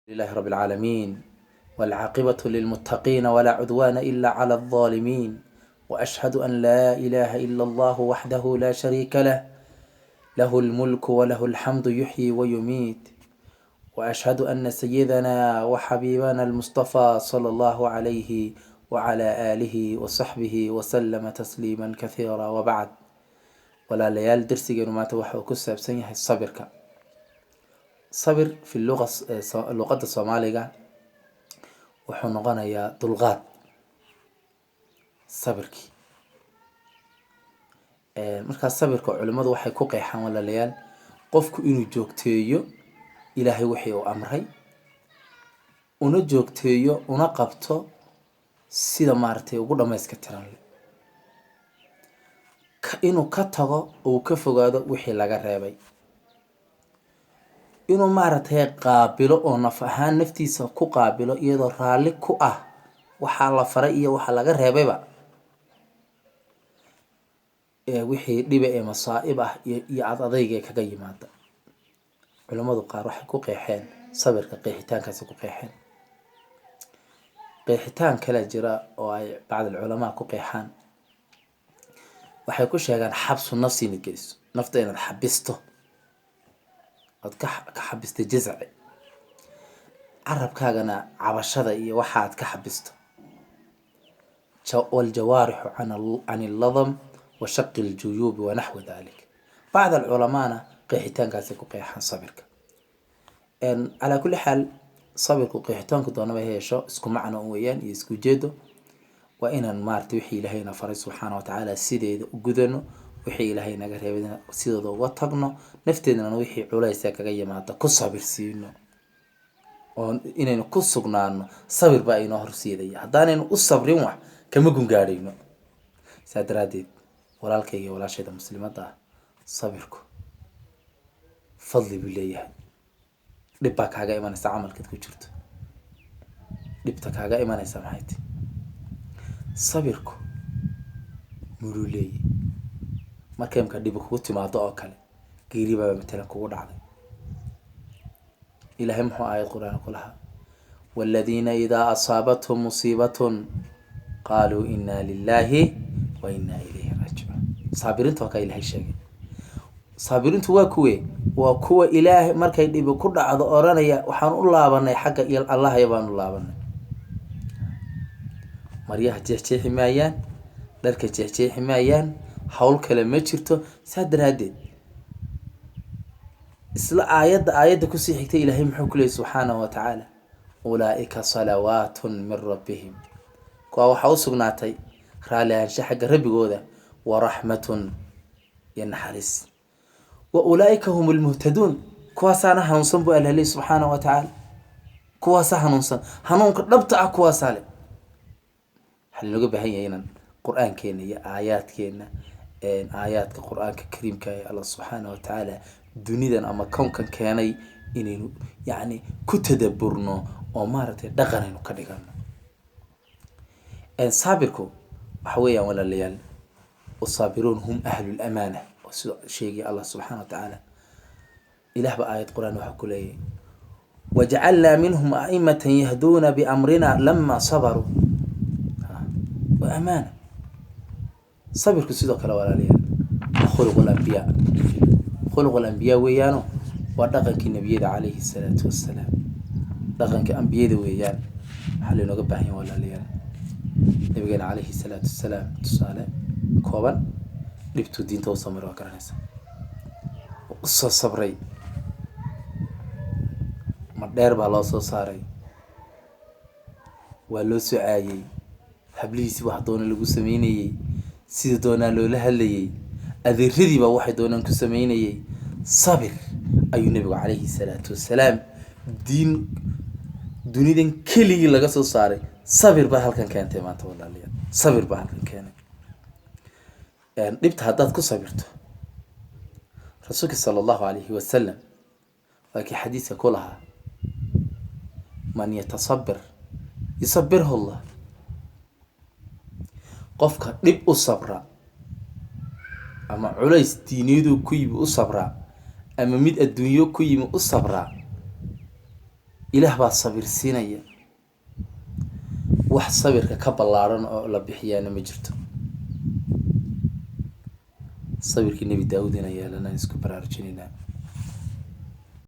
لله رب العالمين والعاقبة للمتقين ولا عدوان إلا على الظالمين وأشهد أن لا إله إلا الله وحده لا شريك له له الملك وله الحمد يحيي ويميت وأشهد أن سيدنا وحبيبنا المصطفى صلى الله عليه وعلى آله وصحبه وسلم تسليما كثيرا وبعد ولا ليال درسي maanta waxa uu ku saabsan yahay sabirka sabir fi luqada Soomaaliga wuxuu noqonayaa dulqaad sabirki marka sabirka culimadu waxay ku qeexaan walaalayaal qofku inuu joogteeyo ilaahay wixii uu amray una joogteeyo una qabto sida maartay ugu dhamayska tiran inuu ka tago oo ka fogaado wixii laga reebay inuu maartay qaabilo oo naf ahaan naftiisa ku qaabilo iyadoo raali ku ah waxa la faray iyo waxa laga reebayba wixii dhiba ee masaa'ib ah iyo adayga kaga yimaada culimadu qaar waxay ku qeexeen sabirka qeexitaankaasi ku qeexeen qeexitaan kala jira oo ay bacd ulama ku qeexaan waxay ku sheegaan xabsu nafsi nigis nafta inaad xabisto ad ka xabisto jazci carabkaagana cabashada iyo waxa aad ka xabisto wal jawarih an al-ladam wa shaq al-juyub wa nahwa dhalik بعض العلماء qeexitaankaasi ku qeexan sabirka ala kulli hal sabirku qeexitaanku doonaba heesho isku macno weeyaan iyo isku jeedo waa inaan maartay wixii Ilaahayna faray subhanahu wa ta'ala sideeda u gudano wixii Ilaahay naga reebay sidooda uga tagno nafteedana wixii culaysa kaga yimaado ku sabirsiino oo inaynu ku sugnaano sabir baa inoo horseedaya haddaanaynu u sabrin wax kama gungaadhayno saadaradeed walaalkayga walaashayda muslimada sabirku fadli billaah dhibba kaaga imanaysa amalkad ku jirto dhibta kaaga imanaysa maxay sabirku muruley markayka dhib kugu timaado oo kale geeriba matalan kugu dhacday ilaahay muxuu aayad quraan ku lahaa walladina idha asabatuhum musibatun qalu inna lillahi wa inna ilayhi raji'un sabirintu ka ilaahay sheegay sabirintu waa kuwa ilaahay markay dhib ku dhacdo oranaya waxaan u laabanay xagga Allah yabaan u laabanay maryaha jeexjeexi maayaan dharka jeexjeexi maayaan hawl kale ma jirto saadaradeed isla aayada ku sii xigtay ilaahay muxuu ku leeyahay subhanahu wa ta'ala ulaa'ika salawatun min rabbihim kuwa waxa u sugnaatay raaliyaasha xagga rabbigooda wa rahmatun yanharis wa ulaa'ika humul muhtadun kuwa saana hanuunsan buu ilaahay subhanahu wa ta'ala kuwa hanuunsan hanuunka dhabta ah kuwa saale hal lagu baahan yahay inaan quraankeena iyo aayaadkeena aayaadka quraanka kariimka ee Allah subhanahu wa ta'ala dunidan ama koonkan keenay inaynu yaani ku tadabburno oo maartay dhaqanaynu ka dhigano sabirku waxa weeyaan walaalayaal wasabirun hum ahlul amana sheegi Allah subhanahu wa ta'ala ilaah ba aayad quraan waxa ku leeyahay waja'alna minhum a'imatan yahduna bi amrina lamma sabaru wa amana sabirku sidoo kale walaalayaal khuluq al-anbiya weeyaan waa dhaqankii nabiyada alayhi salatu wassalam dhaqanka anbiyada weeyaan waxa loo baahan yahay walaalayaal nabiga alayhi salatu wassalam tusaale kooban dhibtu diinta oo samir waa garanaysa soo sabray ma dheer baa loo soo saaray waa loo soo caayay habliisi wax doona lagu sameeyay sida doona loola hadlayay adeeradii baa waxay doonaan ku sameeyay sabir ayuu nabiga alayhi salatu wassalam diin dunidan kaliya laga soo saaray sabir baa halkan keentay maanta walaalayaal sabir baa halkan keenay dhibta haddaad ku sabirto rasuulka sallallahu alayhi wasallam waakii xadiiska ku lahaa man yatasabbir yusabbirhu Allah qofka dhib u sabra ama culays diinidu ku yimi u sabra ama mid adduunyo ku yimi u sabra ilaah baa sabir siinaya. wax sabirka ka ballaaran oo la bixiyaana ma jirto. sabirkii nebi daawud in yeelanaan isku baraarujinaynaa.